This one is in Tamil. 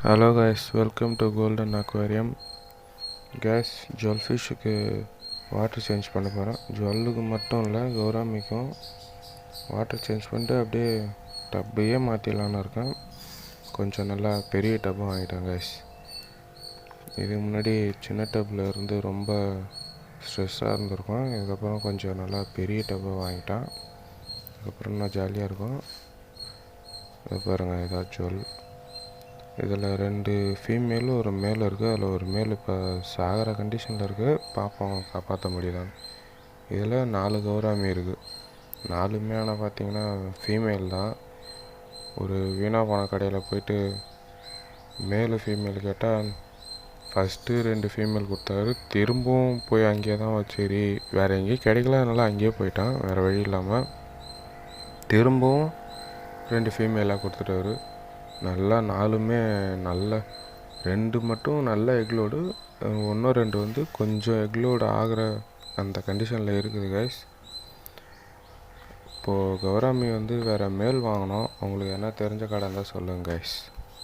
Hello guys, welcome to golden aquarium. கேஸ் ஜுவல்ஃபிஷ்ஷுக்கு வாட்டர் சேஞ்ச் பண்ண போகிறேன். ஜுவல்லுக்கு மட்டும் இல்லை, கௌராமிக்கும் வாட்டர் சேஞ்ச் பண்ணிட்டு அப்படியே டப்பையே மாற்றிடலான்னு இருக்கேன். கொஞ்சம் நல்லா பெரிய டப்பாக வாங்கிட்டேன் கைஸ். இதுக்கு முன்னாடி சின்ன டப்பில் இருந்து ரொம்ப ஸ்ட்ரெஸ்ஸாக இருந்திருக்கும். இதுக்கப்புறம் கொஞ்சம் நல்லா பெரிய டப்பாக வாங்கிட்டேன். அதுக்கப்புறம் நான் ஜாலியாக இருக்கும். இது பாருங்கள், ஏதாவது ஜுவல். இதில் 2 ஃபீமேலு ஒரு மேல் இருக்குது. அதில் ஒரு மேல் இப்போ சாகிற கண்டிஷனில் இருக்குது. பார்ப்போம் காப்பாற்ற முடியுதான்னு. இதில் 4 கௌராமி இருக்குது. 4மே ஆனால் பார்த்தீங்கன்னா ஃபீமேல் தான். ஒரு வீணா போன கடையில் போயிட்டு மேலு ஃபீமேல் கேட்டால் ஃபஸ்ட்டு 2 ஃபீமேல் கொடுத்தாரு. திரும்பவும் போய் அங்கேயே தான் சரி வேறு எங்கேயும் கிடைக்கல, அதனால் அங்கேயே போயிட்டான். வேறு வழி இல்லாமல் திரும்பவும் 2 ஃபீமேலாக கொடுத்துட்டாரு. நல்லா 4மே நல்ல 2 மட்டும் நல்ல எக்லோடு, 1-2 வந்து கொஞ்சம் எக்லோடு ஆகிற அந்த கண்டிஷனில் இருக்குது கைஸ். இப்போது கௌராமி வந்து வேறு மேல் வாங்கினோம். உங்களுக்கு என்ன தெரிஞ்ச கடை இருந்தால் சொல்லுங்கள் கைஸ்.